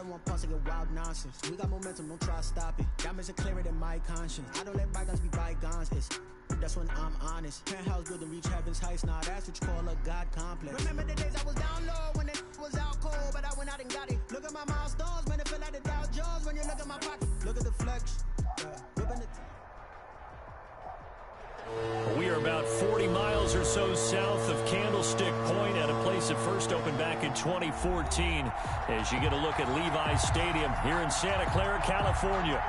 don't want pulse to get wild nonsense. We got momentum, don't try to stop it. Diamonds are clearer than my conscience. I don't let bygones be bygones. That's when I'm honest. Penthouse built to reach heaven's heights. Nah, that's what you call a God complex. Remember the days I was down low when it was out cold, but I went out and got it. Look at my milestones, man, it feel like the Dow Jones when you look at my pocket. Look at the flex. We are about 40 miles or so south of Candlestick Point at a place that first opened back in 2014 as you get a look at Levi's Stadium here in Santa Clara, California.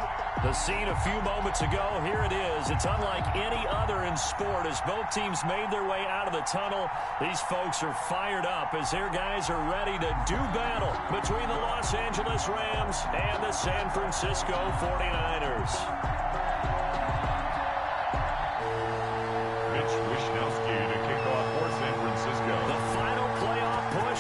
The scene a few moments ago, here it is. It's unlike any other in sport as both teams made their way out of the tunnel. These folks are fired up as their guys are ready to do battle between the Los Angeles Rams and the San Francisco 49ers.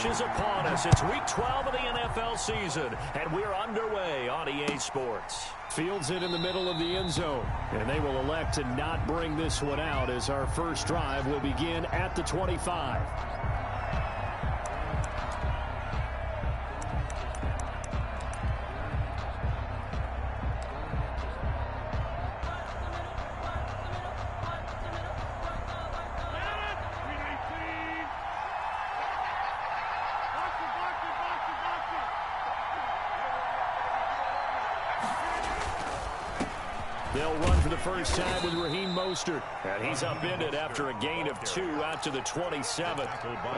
Is upon us. It's week 12 of the NFL season, and we're underway on EA Sports. Fields it in the middle of the end zone, and they will elect to not bring this one out as our first drive will begin at the 25. They'll run for the first time with Raheem Mostert. And he's upended after a gain of 2 out to the 27.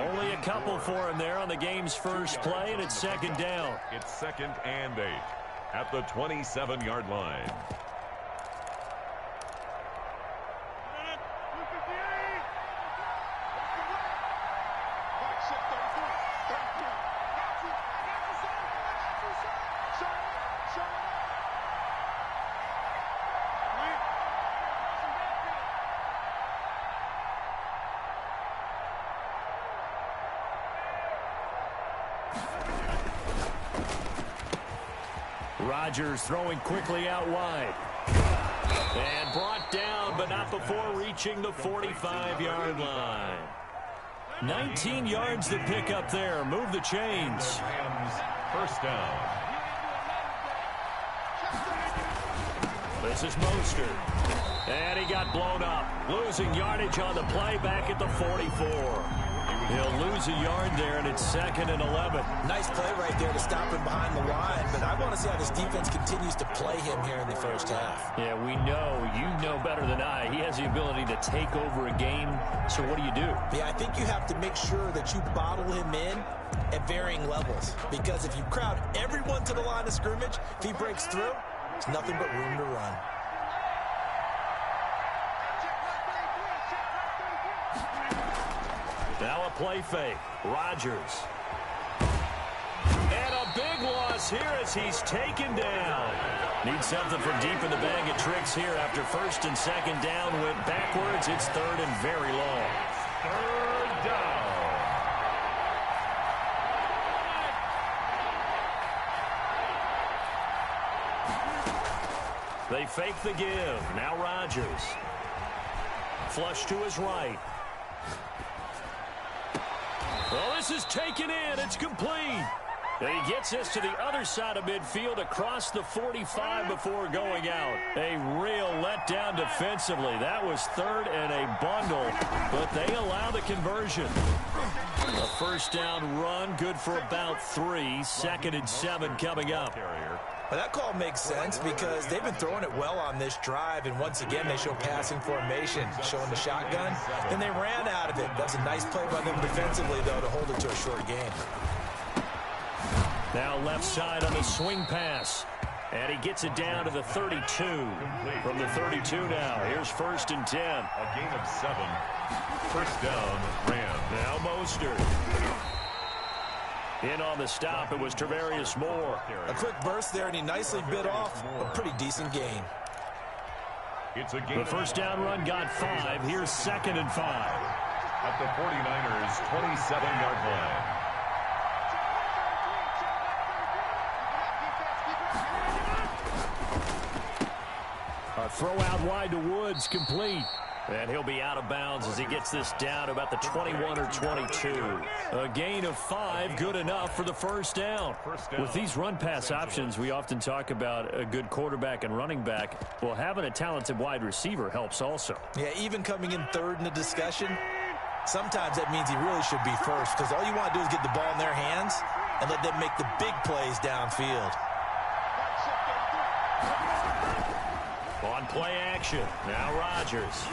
Only a couple for him there on the game's first play, and it's second down. It's 2nd and 8 at the 27-yard line. Rodgers throwing quickly out wide. And brought down, but not before reaching the 45-yard line. 19 yards to pick up there. Move the chains. First down. This is Mostert. And he got blown up. Losing yardage on the play back at the 44. He'll lose a yard there, and it's 2nd and 11. Nice play right there to stop him behind the line, but I want to see how this defense continues to play him here in the first half. Yeah, we know. You know better than I. He has the ability to take over a game, so what do? Yeah, I think you have to make sure that you bottle him in at varying levels, because if you crowd everyone to the line of scrimmage, if he breaks through, it's nothing but room to run. Now a play fake. Rodgers. And a big loss here as he's taken down. Needs something from deep in the bag of tricks here after 1st and 2nd down. Went backwards. It's 3rd and very long. 3rd down. They fake the give. Now Rodgers. Flush to his right. Well, this is taken in. It's complete. And he gets this to the other side of midfield across the 45 before going out. A real letdown defensively. That was 3rd and a bundle, but they allow the conversion. A first down run, good for about 3. 2nd and 7 coming up. Well, that call makes sense because they've been throwing it well on this drive, and once again they show passing formation, showing the shotgun. Then they ran out of it. That's a nice play by them defensively, though, to hold it to a short game. Now left side on the swing pass. And he gets it down to the 32. From the 32 now. Here's 1st and 10. A gain of 7. First down, Rams. Now Mostert. In on the stop, it was Tarvarius Moore. A quick burst there, and he nicely bit off a pretty decent gain. It's a gain. The first down run got 5. Here's 2nd and 5. At the 49ers' 27-yard line. A throw out wide to Woods, complete. And he'll be out of bounds as he gets this down to about the 21 or 22. A gain of 5, good enough for the first down. With these run-pass options, we often talk about a good quarterback and running back. Well, having a talented wide receiver helps also. Yeah, even coming in third in the discussion, sometimes that means he really should be first, because all you want to do is get the ball in their hands and let them make the big plays downfield. On play action, now Rodgers.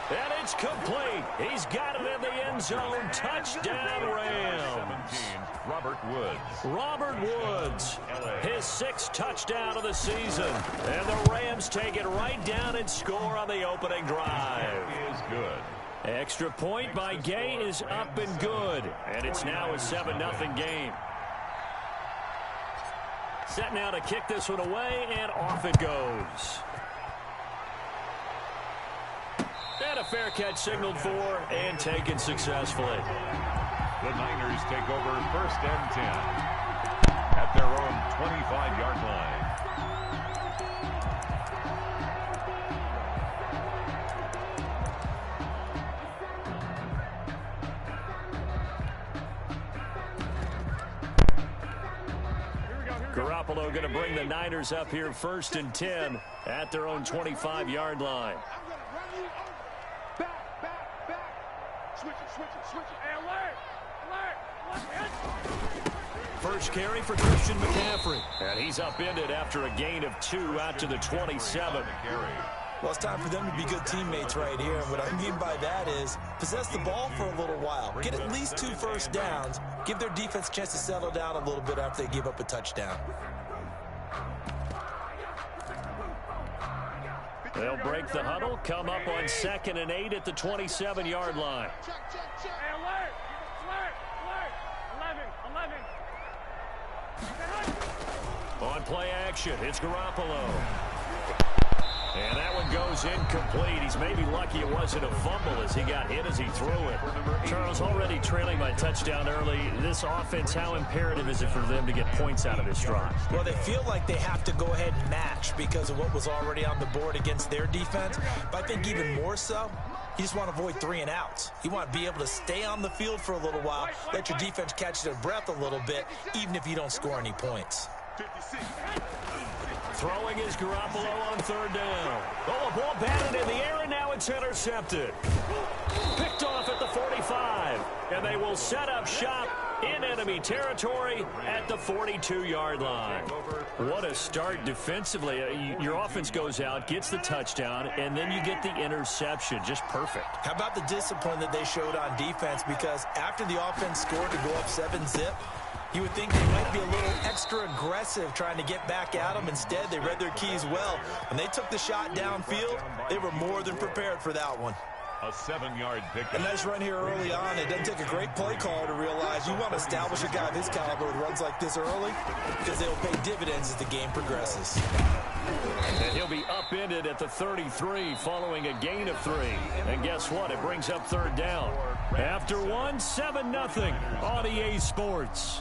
And it's complete. He's got it in the end zone. Touchdown, Rams. 17, Robert Woods. Robert Woods, his 6th touchdown of the season. And the Rams take it right down and score on the opening drive. Is good. Extra point by Gay is up and good. And it's now a 7-0 game. Set now to kick this one away, and off it goes. And a fair catch signaled for and taken successfully. The Niners take over 1st and 10 at their own 25-yard line. Garoppolo going to bring the Niners up here 1st and 10 at their own 25-yard line. First carry for Christian McCaffrey. And he's upended after a gain of 2 out to the 27. Well, it's time for them to be good teammates right here. And what I mean by that is possess the ball for a little while. Get at least 2 first downs. Give their defense a chance to settle down a little bit after they give up a touchdown. They'll break the huddle, come up on 2nd and 8 at the 27-yard line. On play action, it's Garoppolo. And that one goes incomplete. He's maybe lucky it wasn't a fumble as he got hit as he threw it. Charles, already trailing by touchdown early. This offense, how imperative is it for them to get points out of this drive? Well, they feel like they have to go ahead and match because of what was already on the board against their defense. But I think even more so, you just want to avoid 3 and outs. You want to be able to stay on the field for a little while, let your defense catch their breath a little bit, even if you don't score any points. Throwing is Garoppolo on 3rd down. Oh, a ball batted in the air, and now it's intercepted. Picked off at the 45, and they will set up shop in enemy territory at the 42-yard line. What a start defensively. Your offense goes out, gets the touchdown, and then you get the interception. Just perfect. How about the discipline that they showed on defense? Because after the offense scored to go up 7-zip, you would think they might be a little extra aggressive trying to get back at them. Instead, they read their keys well. When they took the shot downfield, they were more than prepared for that one. A 7-yard pickup. A nice run here early on. It doesn't take a great play caller to realize you want to establish a guy of his caliber with runs like this early because they'll pay dividends as the game progresses. And he'll be upended at the 33 following a gain of 3. And guess what? It brings up 3rd down. After 1, 7-0 on EA Sports.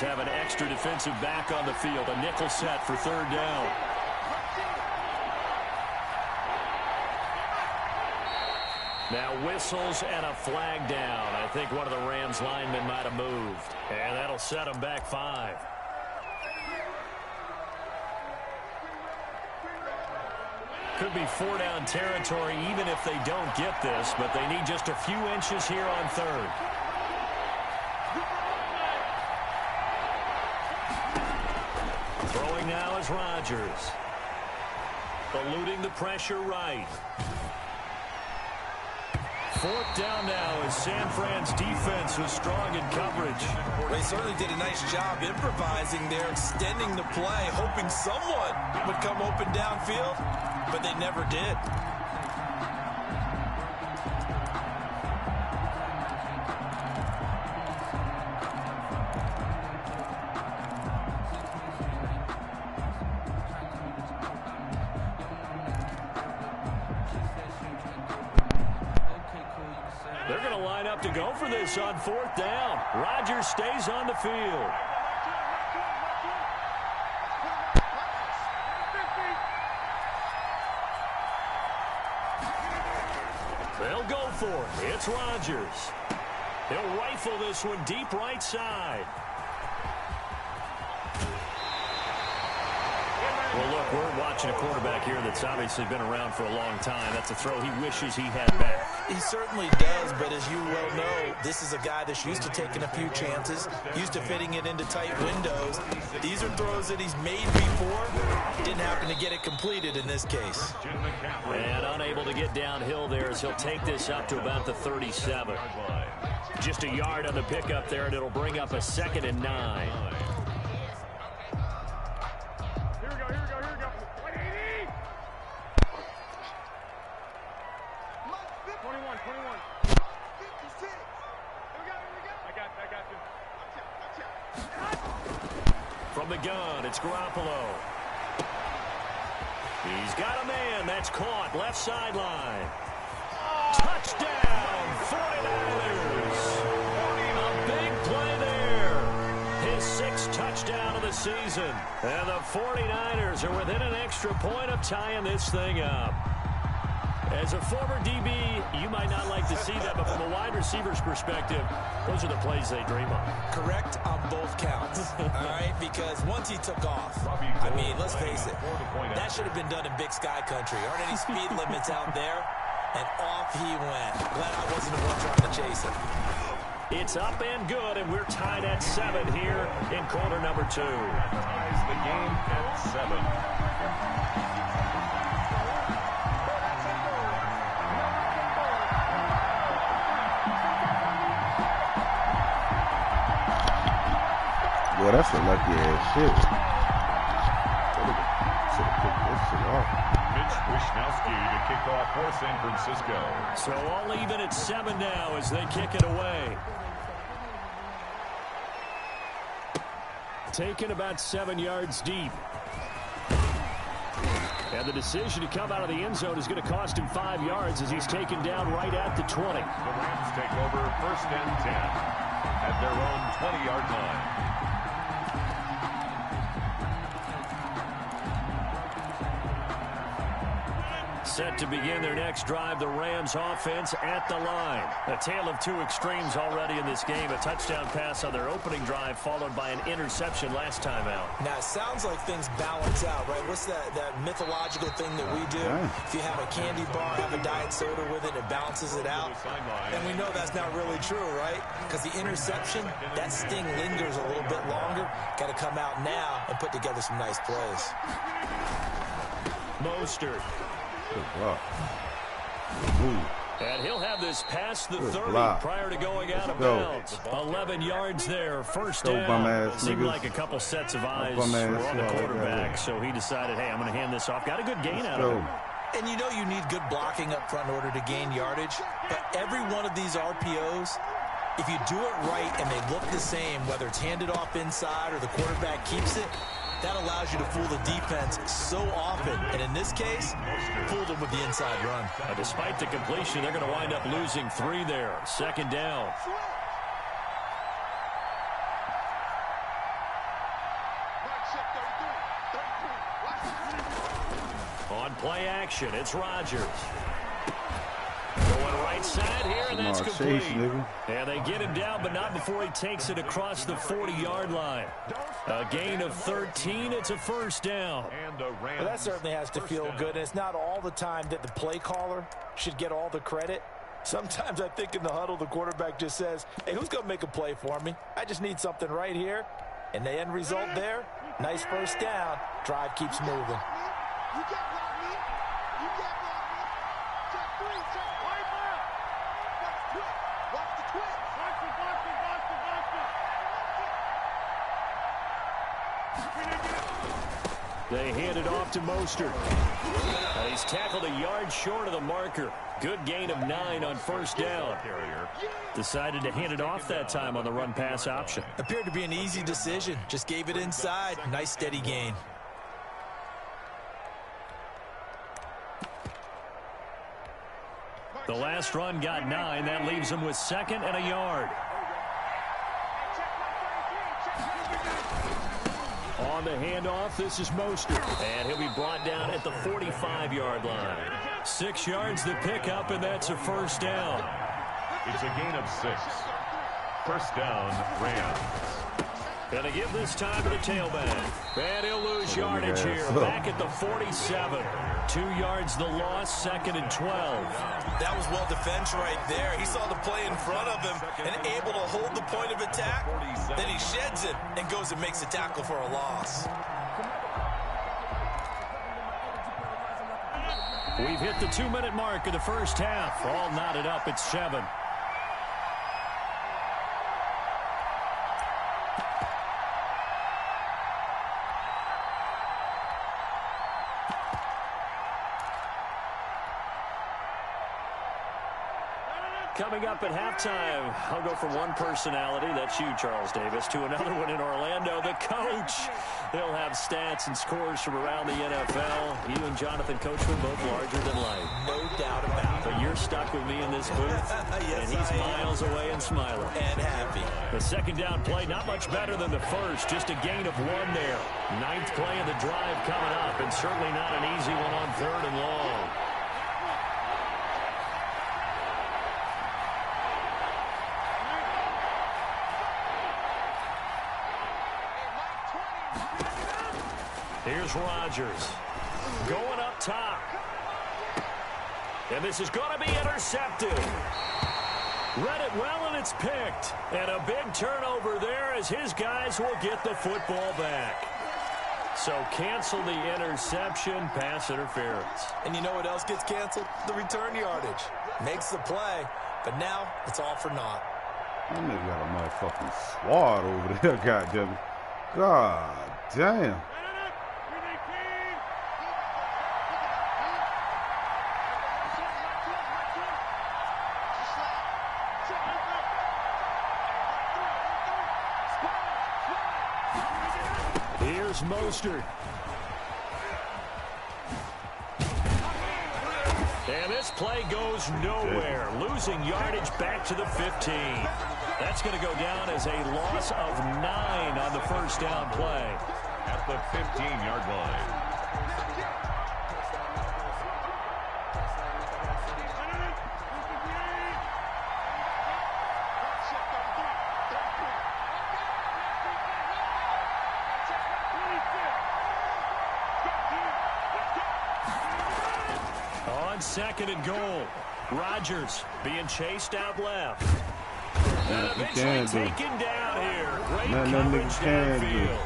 Have an extra defensive back on the field. A nickel set for 3rd down. Now whistles and a flag down. I think one of the Rams linemen might have moved. And that'll set them back 5. Could be 4-down territory even if they don't get this, but they need just a few inches here on 3rd. Throwing now is Rodgers. Eluding the pressure right. 4th down now as San Fran's defense was strong in coverage. They certainly did a nice job improvising there, extending the play, hoping someone would come open downfield, but they never did. going to line up to go for this on 4th down. Rodgers stays on the field. They'll go for it. It's Rodgers. He'll rifle this one deep right side. Well, look, we're watching a quarterback here that's obviously been around for a long time. That's a throw he wishes he had back. He certainly does, but as you well know, this is a guy that's used to taking a few chances, used to fitting it into tight windows. These are throws that he's made before. Didn't happen to get it completed in this case. And unable to get downhill there as he'll take this up to about the 37. Just a yard on the pickup there, and it'll bring up a 2nd and 9. From the gun, it's Garoppolo. He's got a man. That's caught. Left sideline. Touchdown, 49ers. A big play there. His 6th touchdown of the season. And the 49ers are within an extra point of tying this thing up. As a former DB, you might not like to see that, but from a wide receiver's perspective, those are the plays they dream of. Correct on both counts, all right? Because once he took off, I mean, let's face it, that should have been done in Big Sky Country. Aren't any speed limits out there? And off he went. Glad I wasn't the one trying to chase him. It's up and good, and we're tied at 7 here in quarter number 2. Ties the game at 7. Boy, that's a lucky ass shit. Should have picked this shit off. Mitch Wishnowsky to kick off for San Francisco. So all even at 7 now as they kick it away. Taken about 7 yards deep. And the decision to come out of the end zone is going to cost him 5 yards as he's taken down right at the 20. The Rams take over 1st and 10 at their own 20-yard line. Set to begin their next drive, the Rams offense at the line. A tale of 2 extremes already in this game. A touchdown pass on their opening drive followed by an interception last time out. Now, it sounds like things balance out, right? What's that mythological thing that we do? If you have a candy bar, have a diet soda with it, it balances it out. And we know that's not really true, right? Because the interception, that sting lingers a little bit longer. Got to come out now and put together some nice plays. Mostert. Good block. And he'll have this past the Good 30 block. prior to going out of Go. bounds. 11 yards there, first Go, down. bum-ass Seemed niggas. like a couple sets of eyes were bum-ass on the swallow, quarterback, yeah. so he decided, hey, I'm going to hand this off. Got a good gain out of it. And you know you need good blocking up front in order to gain yardage. But every one of these RPOs, if you do it right and they look the same, whether it's handed off inside or the quarterback keeps it, that allows you to fool the defense so often. And in this case, fooled them with the inside run. Despite the completion, they're going to wind up losing 3 there. 2nd down. On play action, it's Rodgers. Going right side here, and that's complete. And they get him down, but not before he takes it across the 40-yard line. A gain of 13. It's a first down. Well, that certainly has to feel good. And it's not all the time that the play caller should get all the credit. Sometimes I think in the huddle, the quarterback just says, hey, who's going to make a play for me? I just need something right here. And the end result there, nice first down. Drive keeps moving. You can't block me. You can't block me. Check 3, check. Wipe out. Watch the twitch. Watch the twitch. Watch it, watch it, watch it, watch it. They hand it off to Mostert. He's tackled a yard short of the marker. Good gain of 9 on first down. Decided to hand it off that time on the run-pass option. Appeared to be an easy decision. Just gave it inside. Nice steady gain. The last run got 9. That leaves him with 2nd and a yard. On the handoff, this is Mostert. And he'll be brought down at the 45-yard line. 6 yards to pick up, and that's a first down. It's a gain of 6. First down, Rams. Going to give this time to the tailback. And he'll lose yardage here. Back at the 47. 2 yards the loss, 2nd and 12. That was well defense right there. He saw the play in front of him and able to hold the point of attack. Then he sheds it and goes and makes a tackle for a loss. We've hit the 2-minute mark of the first half. All knotted up at 7. Coming up at halftime, I'll go from one personality, that's you, Charles Davis, to another one in Orlando, the coach. He'll have stats and scores from around the NFL. You and Jonathan Coachman, both larger than life. No doubt about it. But you're stuck with me in this booth, Yes, and he's miles away and smiling. And happy. The second down play, not much better than the first, just a gain of 1 there. 9th play of the drive coming up, and certainly not an easy one on 3rd and long. Here's Rodgers going up top. And this is going to be intercepted. Read it well, and it's picked. And a big turnover there as his guys will get the football back. So cancel the interception, pass interference. And you know what else gets canceled? The return yardage. Makes the play, but now it's all for naught. That nigga got a motherfucking squad over there, goddamn. God damn. Here's Mostert. And this play goes nowhere. Losing yardage back to the 15. That's going to go down as a loss of 9 on the first down play. At the 15-yard line. On 2nd and goal, Rodgers being chased out left. And eventually taken down here. Great coverage downfield.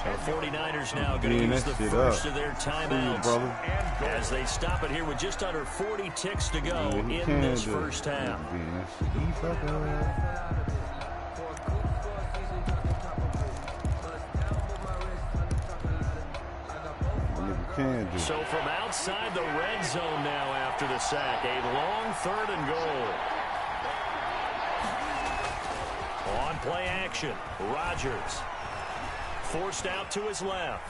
The 49ers now going to use the first of their timeouts as they stop it here with just under 40 ticks to go in this first half. So from outside the red zone now after the sack, a long 3rd and goal. On play action, Rodgers forced out to his left.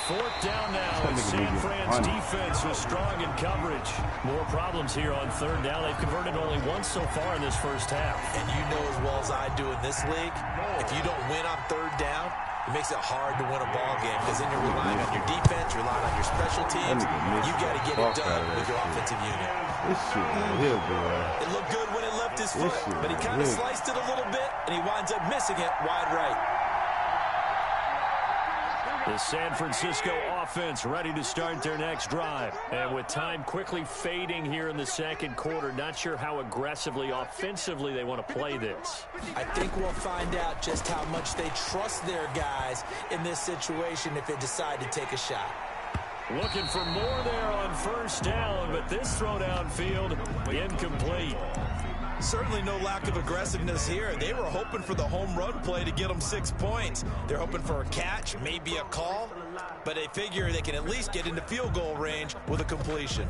4th down now, and San Fran's defense was strong in coverage. More problems here on 3rd down. They've converted only once so far in this first half. And you know as well as I do in this league, if you don't win on 3rd down, it makes it hard to win a ball game because then you're relying on your defense, relying on your special teams. You got to get it done with your offensive unit. This shit right here, boy. It looked good when it left his foot, but he kind of sliced it a little bit, and he winds up missing it wide right. The San Francisco offense ready to start their next drive. And with time quickly fading here in the second quarter, not sure how aggressively, offensively they want to play this. I think we'll find out just how much they trust their guys in this situation if they decide to take a shot. Looking for more there on 1st down, but this throw downfield incomplete. Certainly no lack of aggressiveness here. They were hoping for the home run play to get them 6 points. They're hoping for a catch, maybe a call, but they figure they can at least get into field goal range with a completion.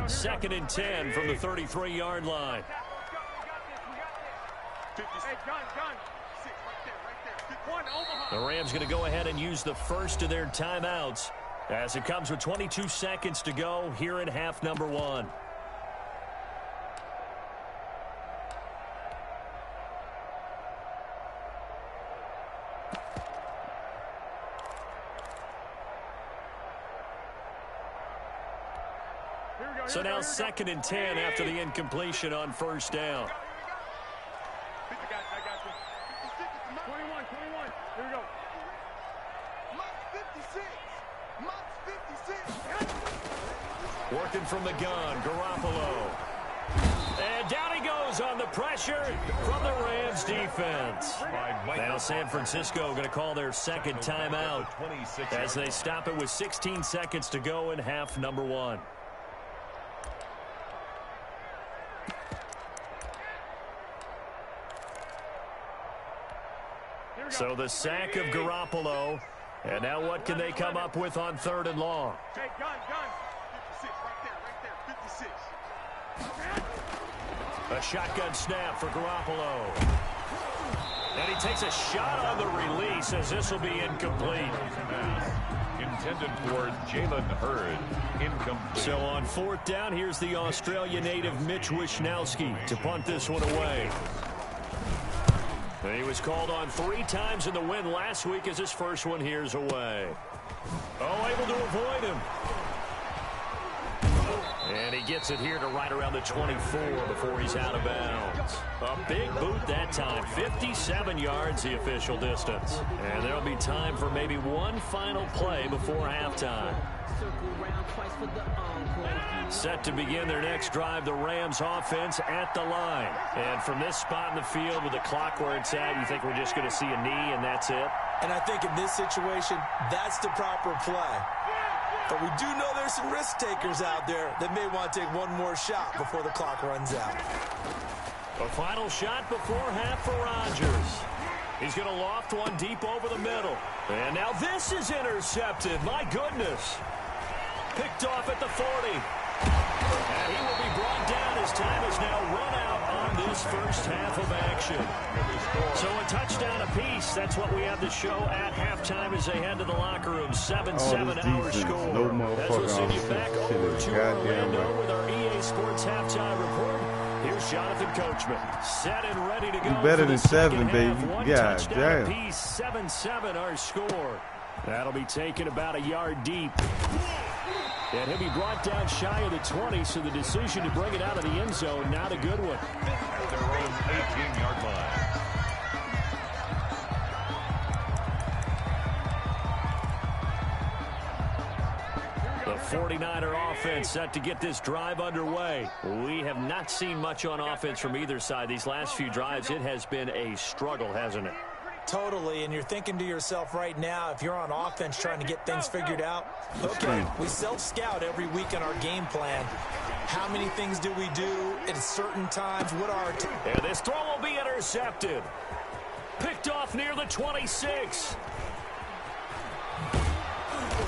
2nd and 10 from the 33-yard line. The Rams going to go ahead and use the first of their timeouts as it comes with 22 seconds to go here in half number one. So now 2nd and 10 after the incompletion on first down. 21. Here we go. Mott's 56. Working from the gun, Garoppolo. And down he goes on the pressure from the Rams defense. Now San Francisco going to call their second timeout as they stop it with 16 seconds to go in half number one. So the sack of Garoppolo. And now what can they come up with on 3rd and long? Hey, gun. 56, right there, 56. A shotgun snap for Garoppolo. And he takes a shot on the release as this will be incomplete. Intended for Jalen Hurd. Incomplete. So on 4th down, here's the Australia native Mitch Wishnowsky to punt this one away. He was called on 3 times in the win last week as his first one here's away. Oh, able to avoid him. And he gets it here to right around the 24 before he's out of bounds. A big boot that time. 57 yards the official distance. And there'll be time for maybe one final play before halftime. Set to begin their next drive, the Rams offense at the line. And from this spot in the field with the clock where it's at, you think we're just going to see a knee and that's it? And I think in this situation, that's the proper play. But we do know there's some risk takers out there that may want to take one more shot before the clock runs out. A final shot before half for Rodgers. He's going to loft one deep over the middle. And now this is intercepted. My goodness. Picked off at the 40. And he will be brought down. His time has now run out on this first half of action. So a touchdown apiece. That's what we have to show at halftime as they head to the locker room. 7-7 our score. No As we'll send you back over to Orlando right. with our EA Sports halftime report. Here's Jonathan Coachman, set and ready to go. You better than 7, baby. One God touchdown damn. apiece, 7-7 our score. That'll be taken about a yard deep. And he'll be brought down shy of the 20, so the decision to bring it out of the end zone, not a good one. At their own 18-yard line. The 49er offense set to get this drive underway. We have not seen much on offense from either side. These last few drives, it has been a struggle, hasn't it? Totally, and you're thinking to yourself right now, if you're on offense trying to get things figured out, okay, we self-scout every week in our game plan. How many things do we do at certain times? What are our... And this throw will be intercepted. Picked off near the 26.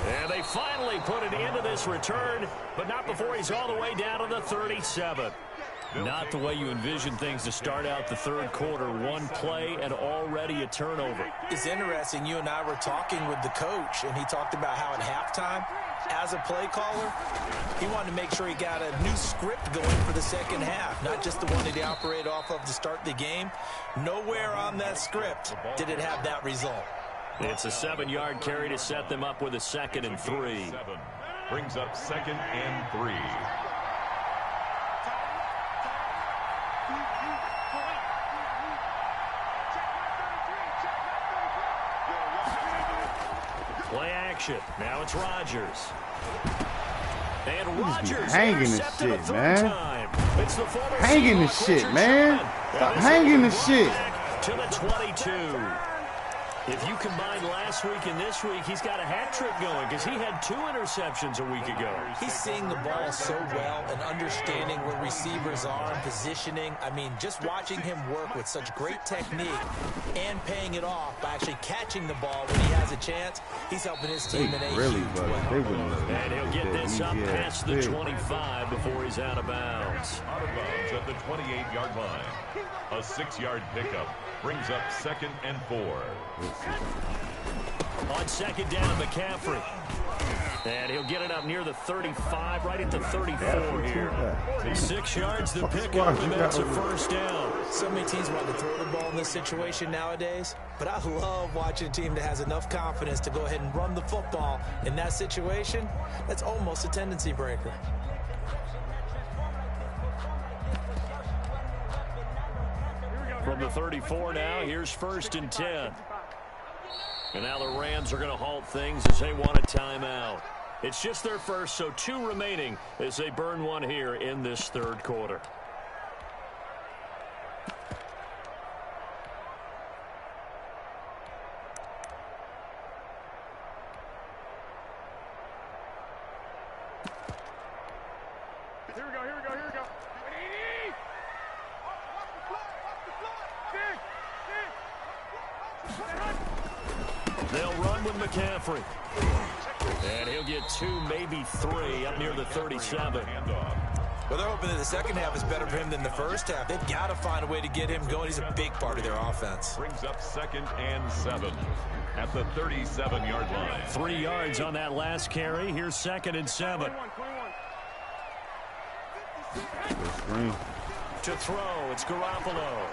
And they finally put an end to this return, but not before he's all the way down to the 37. Not the way you envision things to start out the third quarter. One play and already a turnover. It's interesting. You and I were talking with the coach, and he talked about how at halftime, as a play caller, he wanted to make sure he got a new script going for the second half, not just the one that he operated off of to start the game. Nowhere on that script did it have that result. It's a 7-yard carry to set them up with a 2nd and 3. Brings up 2nd and 3. Play action. Now it's Rodgers. And Rodgers hanging this intercepted a shit, third man. time. It's the former Hanging this Seahawks, shit, Richard man. Sherman. Stop And hanging this this shit. back to the 22. If you combine last week and this week, he's got a hat trick going because he had 2 interceptions a week ago. He's seeing the ball so well and understanding where receivers are and positioning. I mean, just watching him work with such great technique and paying it off by actually catching the ball when he has a chance, he's helping his team in a Really, huge but way. they wouldn't. And he'll get this up past the 25 before he's out of bounds. Out of bounds at the 28-yard line. A 6-yard pickup brings up 2nd and 4. On second down, McCaffrey. And he'll get it up near the 35, right at the 34 here. 6 yards the pickup, and that's a first down. So many teams want to throw the ball in this situation nowadays, but I love watching a team that has enough confidence to go ahead and run the football in that situation. That's almost a tendency breaker. From the 34 now, here's 1st and 10. And now the Rams are going to halt things as they want a timeout. It's just their first, so 2 remaining as they burn one here in this 3rd quarter. Here we go. They'll run with McCaffrey. And he'll get 2, maybe 3, up near the 37. Well, they're hoping that the second half is better for him than the first half. They've got to find a way to get him going. He's a big part of their offense. Brings up 2nd and 7 at the 37-yard line. 3 yards on that last carry. Here's 2nd and 7. To throw, it's Garoppolo.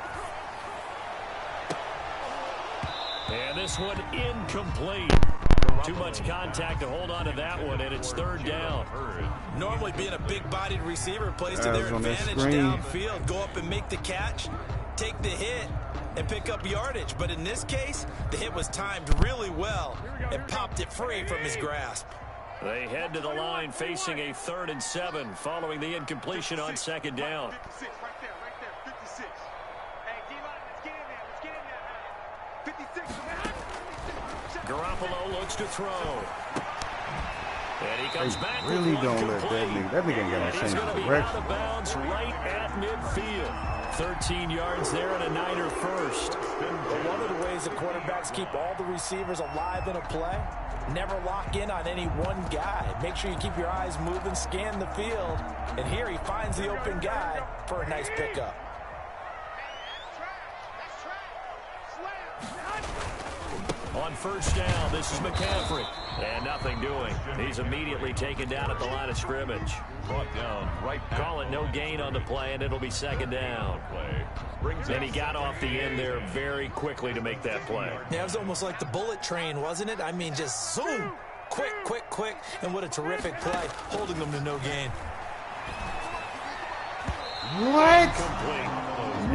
And this one incomplete. Too much contact to hold on to that one, and it's 3rd down. Normally being a big-bodied receiver plays to their advantage downfield. Go up and make the catch, take the hit, and pick up yardage. But in this case, the hit was timed really well and popped it free from his grasp. They head to the line facing a 3rd and 7 following the incompletion on 2nd down. 56, right there, 56. Hey, D-line, let's get in there. 56. Garoppolo looks to throw. And he comes back. Really don't let that nigga ain't got no He's sense going of to be direction. out of bounds right at midfield. 13 yards there and a Niner first. But one of the ways the quarterbacks keep all the receivers alive in a play, never lock in on any one guy. Make sure you keep your eyes moving, scan the field, and here he finds the open guy for a nice pickup. On 1st down, this is McCaffrey. And nothing doing. He's immediately taken down at the line of scrimmage. Brought down right. Call it no gain on the play, and it'll be 2nd down. And he got off the end there very quickly to make that play. Yeah, it was almost like the bullet train, wasn't it? I mean, just zoom. Quick. And what a terrific play, holding them to no gain. What? Complete.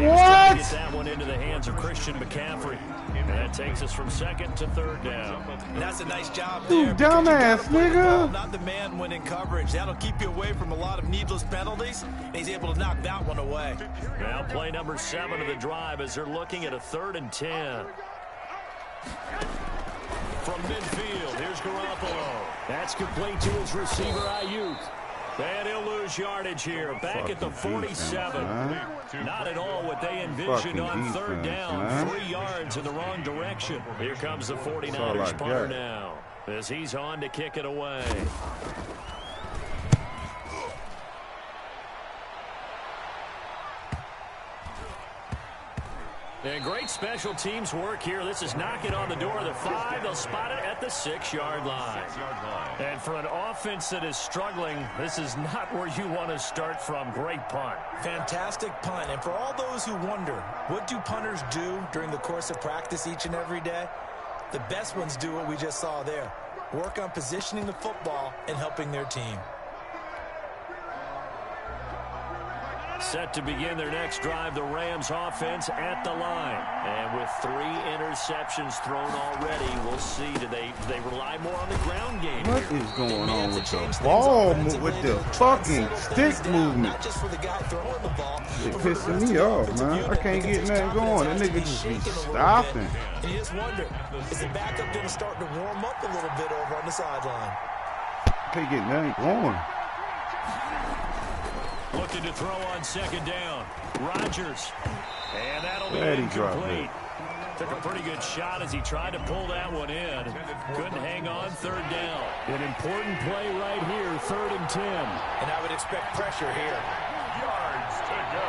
What? Get that one into the hands of Christian McCaffrey. And that takes us from 2nd to 3rd down. And that's a nice job You there. dumbass nigga. Not the man when in coverage. That'll keep you away from a lot of needless penalties. And he's able to knock that one away. Now play number 7 of the drive as they're looking at a 3rd and 10. From midfield, here's Garoppolo. That's complete to his receiver, Ayuk. And he'll lose yardage here. Back at the 47. Not at all what they envisioned on 3rd down. 3 yards in the wrong direction. Here comes the 49ers punter now as he's on to kick it away. And great special teams work here. This is knocking on the door of the 5. They'll spot it at the 6-yard line. And for an offense that is struggling, this is not where you want to start from. Great punt. Fantastic punt. And for all those who wonder, what do punters do during the course of practice each and every day? The best ones do what we just saw there. Work on positioning the football and helping their team. Set to begin their next drive, the Rams offense at the line. And with 3 interceptions thrown already, we'll see. Do they rely more on the ground game What here? is going on with the ball, with the fucking stick movement? Not just for the guy throwing the ball. It pissing me off, man. I can't get nothing going. That nigga just be stopping. And you just wonder, is the backup going to start to warm up a little bit over on the sideline? Can't get nothing going. Looking to throw on 2nd down. Rodgers. And that'll be Glad he dropped incomplete. Took a pretty good shot as he tried to pull that one in. Couldn't hang on 3rd down. An important play right here, 3rd and 10. And I would expect pressure here. Yards to go.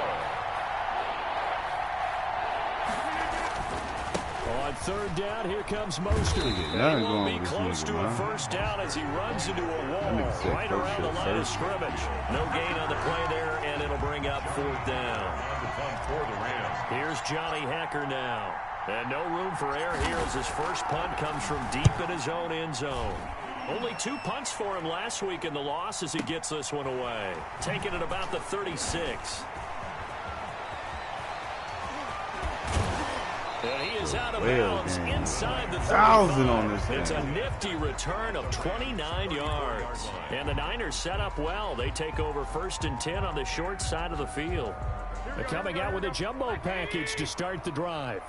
On On third down, here comes Mostert. He will be close to a first down as he runs into a wall right around the line of scrimmage. No gain on the play there, and it'll bring up fourth down. Here's Johnny Hekker now. And no room for error here as his first punt comes from deep in his own end zone. Only 2 punts for him last week in the loss as he gets this one away. Taking it about the 36. And he is out of bounds inside the 35. On this it's a nifty return of 29 yards. And the Niners set up well. They take over 1st and 10 on the short side of the field. They're coming out with a jumbo package to start the drive.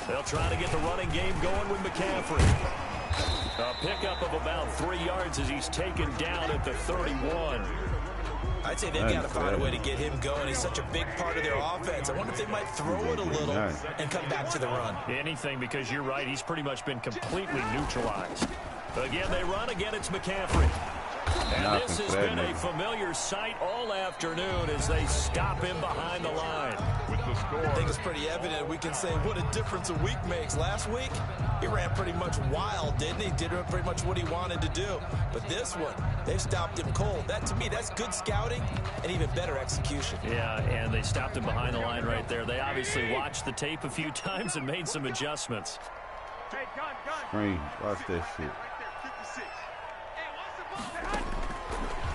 They'll try to get the running game going with McCaffrey. A pickup of about 3 yards as he's taken down at the 31. I'd say they've got to find a way to get him going. He's such a big part of their offense. I wonder if they might throw it a little and come back to the run. Anything, because you're right. He's pretty much been completely neutralized. Again, they run. Again, it's McCaffrey. And this has been a familiar sight all afternoon as they stop him behind the line. With the score. I think it's pretty evident. We can say what a difference a week makes. Last week, he ran pretty much wild, didn't he? Did pretty much what he wanted to do. But this one, they've stopped him cold. That, to me, that's good scouting and even better execution. Yeah, and they stopped him behind the line right there. They obviously watched the tape a few times and made some adjustments. Hey, gun. Screen. Watch that shit.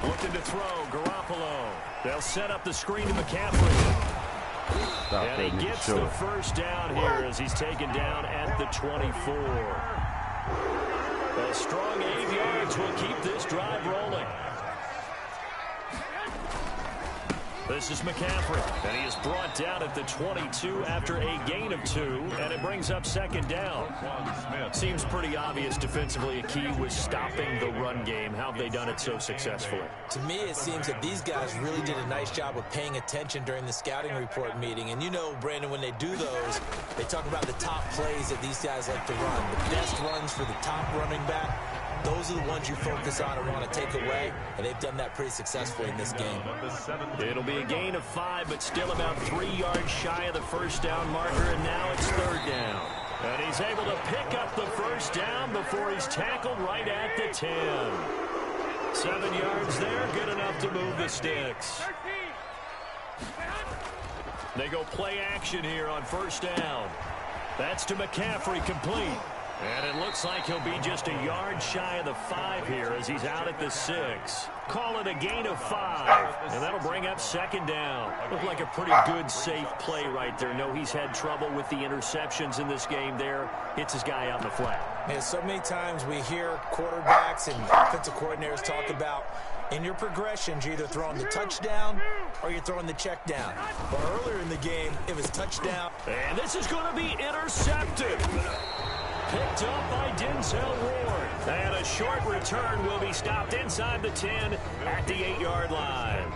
Looking to throw, Garoppolo. They'll set up the screen to McCaffrey. And he gets the first down here as he's taken down at the 24. A strong 8 yards will keep this drive rolling. This is McCaffrey, and he is brought down at the 22 after a gain of 2, and it brings up 2nd down. Seems pretty obvious defensively a key was stopping the run game. How have they done it so successfully? To me, it seems that these guys really did a nice job of paying attention during the scouting report meeting. And you know, Brandon, when they do those, they talk about the top plays that these guys like to run. The best runs for the top running back. Those are the ones you focus on and want to take away, and they've done that pretty successfully in this game. It'll be a gain of 5, but still about 3 yards shy of the first down marker, and now it's 3rd down. And he's able to pick up the first down before he's tackled right at the 10. 7 yards there, good enough to move the sticks. They go play action here on 1st down. That's to McCaffrey, complete. And it looks like he'll be just a yard shy of the 5 here as he's out at the 6. Call it a gain of 5, and that'll bring up 2nd down. Looked like a pretty good, safe play right there. No, he's had trouble with the interceptions in this game there. Hits his guy out in the flat. Man, so many times we hear quarterbacks and offensive coordinators talk about in your progressions, you're either throwing the touchdown or you're throwing the check down. But earlier in the game, it was touchdown. And this is going to be intercepted. Picked up by Denzel Ward. And a short return will be stopped inside the 10 at the 8-yard line.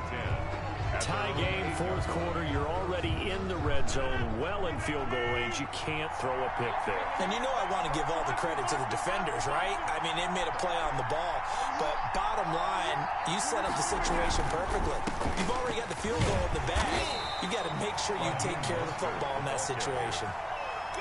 Tie game, 4th quarter. You're already in the red zone, well in field goal range. You can't throw a pick there. And you know I want to give all the credit to the defenders, right? I mean, they made a play on the ball. But bottom line, you set up the situation perfectly. You've already got the field goal in the bag. You got to make sure you take care of the football in that situation.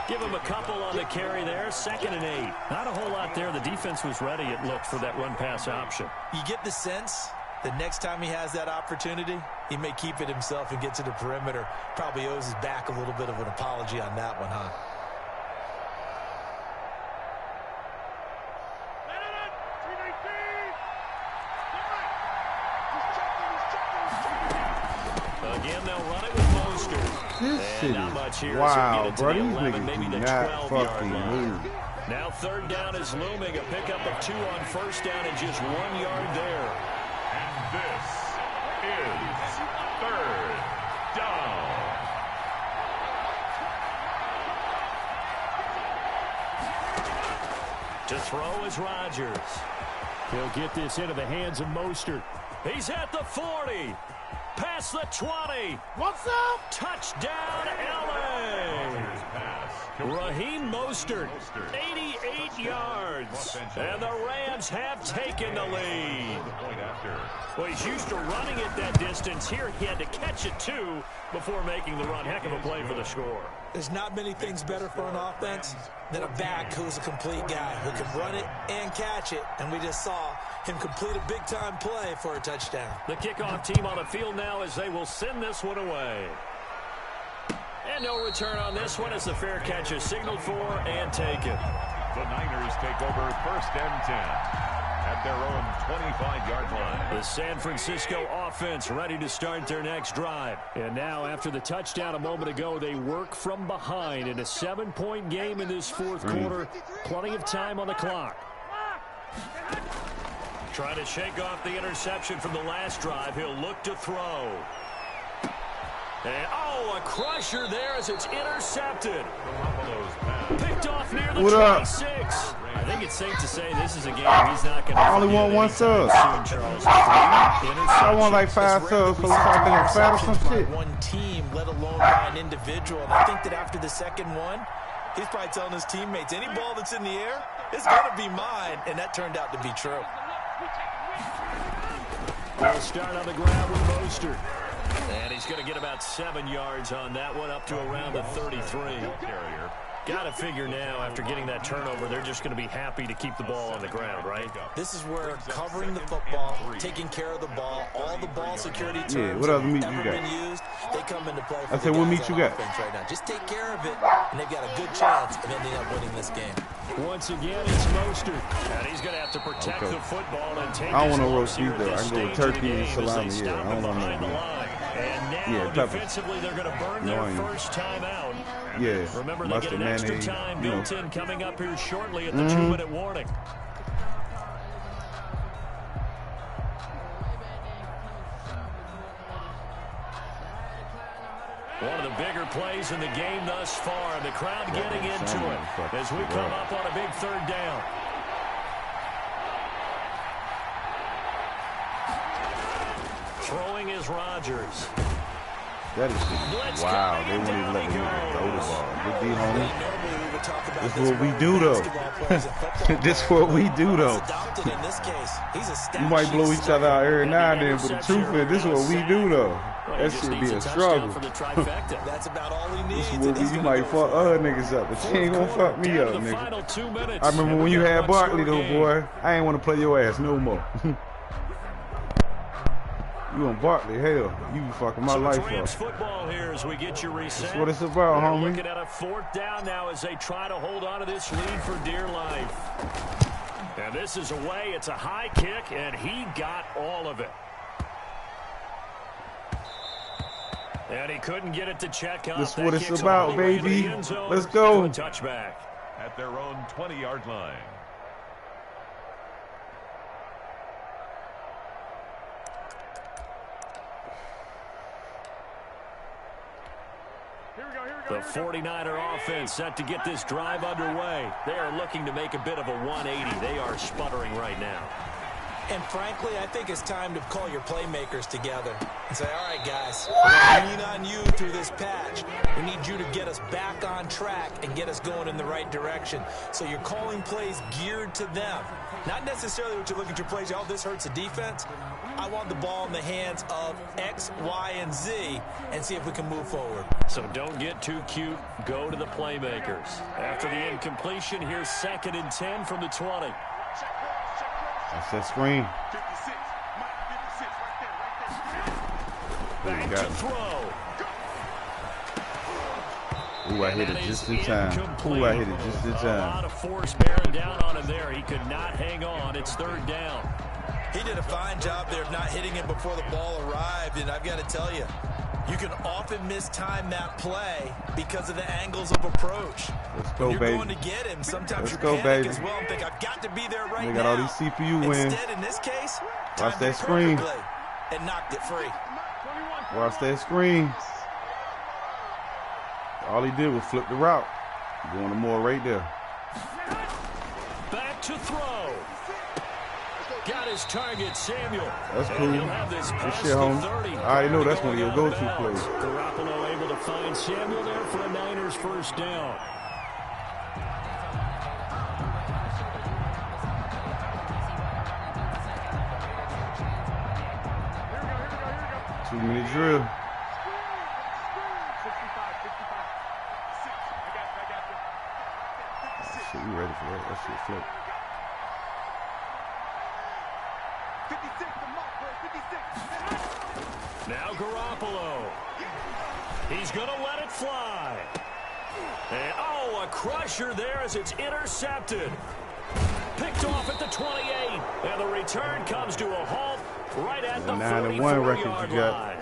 Give him a couple on the carry there. 2nd and 8. Not a whole lot there. The defense was ready, it looked, for that run-pass option. You get the sense that next time he has that opportunity, he may keep it himself and get to the perimeter. Probably owes his back a little bit of an apology on that one, huh? Again, they'll run it with Mostert. This shit not much here. wow, So bro. These 11, niggas maybe do the not 12-yard fucking line. move. Now 3rd down is looming. A pickup of 2 on 1st down and just 1 yard there. And this is 3rd down. To throw is Rodgers. He'll get this into the hands of Mostert. He's at the 40. Past the 20. What's up? Touchdown, LA. Raheem Mostert, 88 yards. And the Rams have taken the lead. Well, he's used to running at that distance. Here he had to catch it, too, before making the run. Heck of a play for the score. There's not many things better for an offense than a back who's a complete guy who can run it and catch it, and we just saw him complete a big-time play for a touchdown. The kickoff team on the field now as they will send this one away. And no return on this one as the fair catch is signaled for and taken. The Niners take over 1st and 10 at their own 25-yard line. The San Francisco offense ready to start their next drive. And now after the touchdown a moment ago, they work from behind in a 7-point game in this fourth quarter. Plenty of time on the clock. Trying to shake off the interception from the last drive. He'll look to throw. And, oh, a crusher there as it's intercepted. Picked off near the 26. I think it's safe to say this is a game he's not going to. I only want 1 sub. I want like 5 subs, so we start thinking fat or some shit. One team, let alone by an individual. And I think that after the second one, he's probably telling his teammates, any ball that's in the air, it's going to be mine. And that turned out to be true. We'll start on the ground with Mostert. And he's going to get about 7 yards on that one, up to around the 33. Got to figure now, after getting that turnover, they're just going to be happy to keep the ball on the ground, right? This is where covering the football, taking care of the ball, all the ball security terms what other meat you ever got? been used, they come into play for I said, what meat you got? right now. Just take care of it, and they've got a good chance of ending up winning this game. Once again, it's Mostert. And he's going to have to protect the football and take I don't want no his roast beef, though. I can go with turkey and salami. Yeah, I don't want no meat. And now, defensively, they're going to burn their first time out. Yeah, remember, they get an extra time built in coming up here shortly at the 2-minute warning. One of the bigger plays in the game thus far. The crowd getting into it as we come up on a big 3rd down. Throwing is Rodgers. That is just, wow, they won't even let me throw the ball. Good D, homie. This is what we do, though. This is what we do, though. You might blow each other out every now and then, but the truth is, this is what we do, though. That should be a struggle. That's about all he needs. You might fuck other niggas up, but you ain't gonna fuck me up, nigga. I remember when you had Barkley, though, boy. I ain't want to play your ass no more. You on Barkley, hell, you fucking my life up. Football here as we get you reset. That's what it's about, homie. Looking at a 4th down now as they try to hold on to this lead for dear life. And this is away. It's a high kick, and he got all of it. And he couldn't get it to check up. That's what it's about, baby. Let's go. Touchback at their own 20-yard line. The 49er offense set to get this drive underway. They are looking to make a bit of a 180. They are sputtering right now. And frankly, I think it's time to call your playmakers together and say, all right, guys, we're lean on you through this patch. We need you to get us back on track and get us going in the right direction. So you're calling plays geared to them. Not necessarily what you're looking at your plays. Oh, this hurts the defense. I want the ball in the hands of X, Y, and Z and see if we can move forward. So don't get too cute. Go to the playmakers. After the incompletion, here's 2nd and 10 from the 20. That's that screen. Back to throw. Ooh, I hit it just in time. Ooh, I hit it just in time. A lot of force bearing down on him there. He could not hang on. It's 3rd down. He did a fine job there of not hitting him before the ball arrived, and I've got to tell you, you can often mistime that play because of the angles of approach. Let's go, when you're baby. Going to get him. Sometimes Let's you go, panic baby. as well and think, I've got to be there right now. They got all these CPU wins. Instead, in this case, watch that screen. And knocked it free. Watch that screen. All he did was flip the route. Going to more right there. Back to throw. Got his target, Samuel. That's cool. Good shit, homie. I already know that's one of your go-to plays. Garoppolo able to find Samuel there for a Niners 1st down. Two-minute drill. That shit flip. 56, the mark, boy, 56. Now Garoppolo. He's going to let it fly. And, oh, a crusher there as it's intercepted. Picked off at the 28. And the return comes to a halt right at the 44-yard line.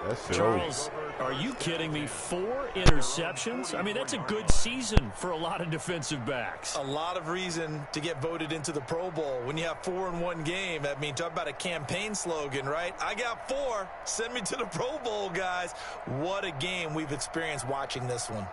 That's Charles, are you kidding me? 4 interceptions? I mean, that's a good season for a lot of defensive backs. A lot of reason to get voted into the Pro Bowl. When you have 4 in one game, I mean, talk about a campaign slogan, right? I got 4. Send me to the Pro Bowl, guys. What a game we've experienced watching this one.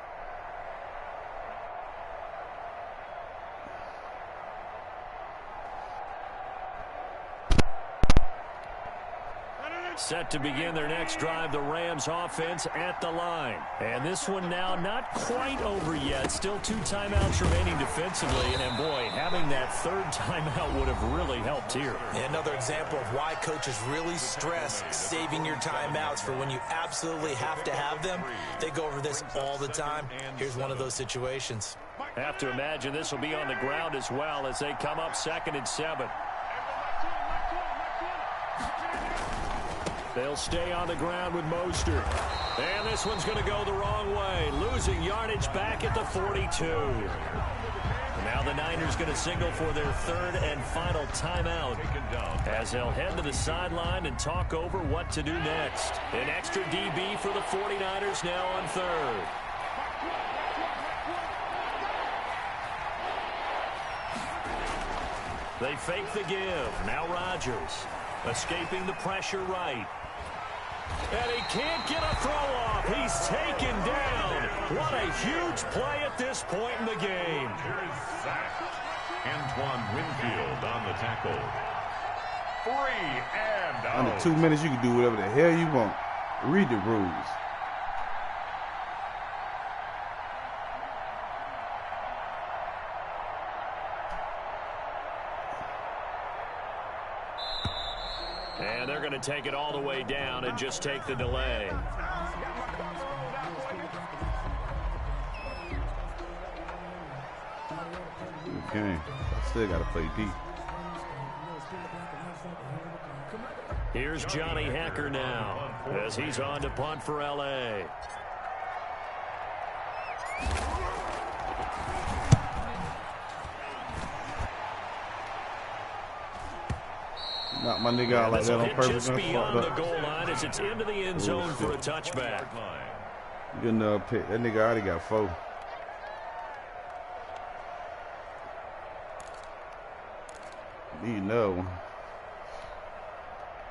Set to begin their next drive, the Rams offense at the line. And this one now not quite over yet. Still 2 timeouts remaining defensively. And boy, having that 3rd timeout would have really helped here. Another example of why coaches really stress saving your timeouts for when you absolutely have to have them. They go over this all the time. Here's one of those situations. Have to imagine this will be on the ground as well as they come up 2nd and 7. They'll stay on the ground with Mostert. And this one's going to go the wrong way. Losing yardage back at the 42. And now the Niners going to signal for their 3rd and final timeout as they'll head to the sideline and talk over what to do next. An extra DB for the 49ers now on 3rd. They fake the give. Now Rodgers escaping the pressure right. And he can't get a throw off. He's taken down. What a huge play at this point in the game. Here's sack. Antoine Winfield on the tackle. 3 and out. Under 2 minutes, you can do whatever the hell you want. Read the rules. And they're going to take it all the way down and just take the delay. Okay, I still got to play D. Here's Johnny Hekker now as he's on to punt for L.A. Knock my nigga out like that on purpose. Just beyond the goal line as it's into the end zone for a touchback. Good enough pick. That nigga already got 4. Need another one.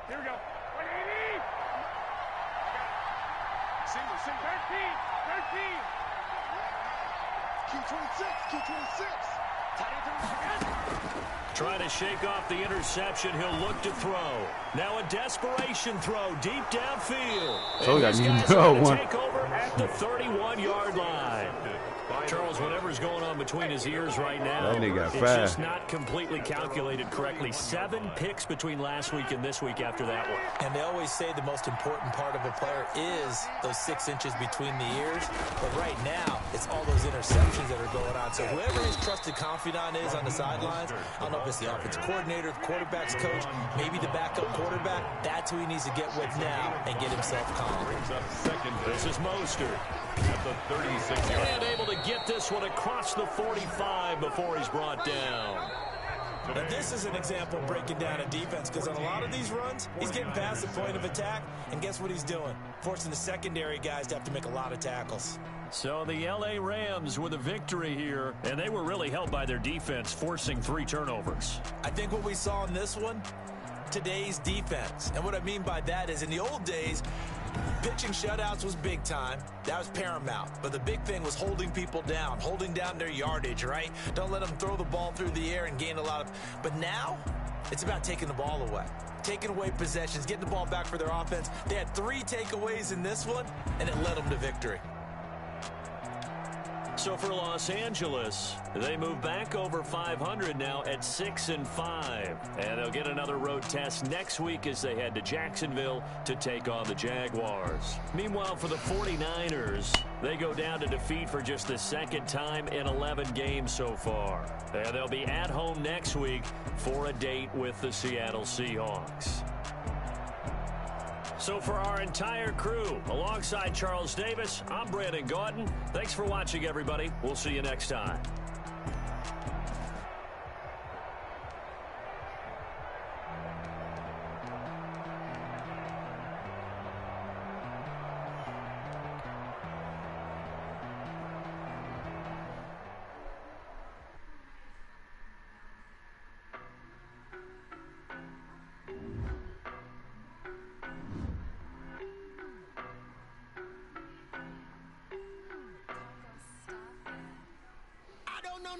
Here we go. 180. Single. 13. Q26. Trying to shake off the interception. He'll look to throw. Now a desperation throw deep downfield. So and yeah, these you guys know are going to one. take over at the 31-yard line. Charles, whatever's going on between his ears right now, That nigga got it's fast. just not completely calculated correctly. 7 picks between last week and this week after that one. And they always say the most important part of a player is those 6 inches between the ears. But right now, it's all those interceptions that are going on. So whoever his trusted confidant is on the sidelines, I don't know if it's the offense coordinator, the quarterback's coach, maybe the backup quarterback, that's who he needs to get with now and get himself calm. This is Mostert. At the 36-yard. And able to get this one across the 45 before he's brought down. And this is an example of breaking down a defense, because on a lot of these runs, he's getting past the point of attack, and guess what he's doing? Forcing the secondary guys to have to make a lot of tackles. So the L.A. Rams with a victory here, and they were really helped by their defense, forcing 3 turnovers. I think what we saw in this one, today's defense. And what I mean by that is in the old days, pitching shutouts was big time. That was paramount. But the big thing was holding people down, holding down their yardage, right? Don't let them throw the ball through the air and gain a lot of... But now, it's about taking the ball away. Taking away possessions, getting the ball back for their offense. They had 3 takeaways in this one, and it led them to victory. So for Los Angeles, they move back over 500 now at 6-5. And they'll get another road test next week as they head to Jacksonville to take on the Jaguars. Meanwhile, for the 49ers, they go down to defeat for just the second time in 11 games so far. And they'll be at home next week for a date with the Seattle Seahawks. So for our entire crew, alongside Charles Davis, I'm Brandon Gaudin. Thanks for watching, everybody. We'll see you next time.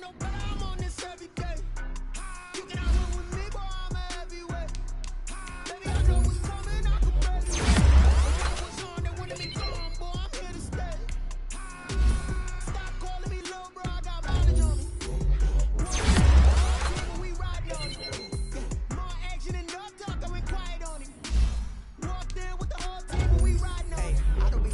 No better, I'm on this every day. You can run with me, boy, I'm a heavyweight. Baby, I know what's coming, I can bet it. What's on, they wanted me gone, boy, I'm here to stay. Stop calling me little bro, I got mileage on me. We riding on it. More action and no talk, I went quiet on it. Walked in with the whole team, and we riding on it. I don't be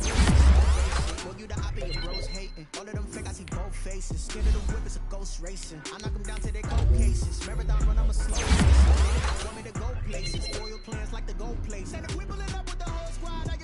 well, you the op and your bros hating. All of them fake, I see both faces. Scared of the whip, it's a ghost racing. I knock them down to their cold cases. Marathon run, I'm a slow pacer. Want me to go places. Spoil plans like the gold place. And if we pull it up with the whole squad, I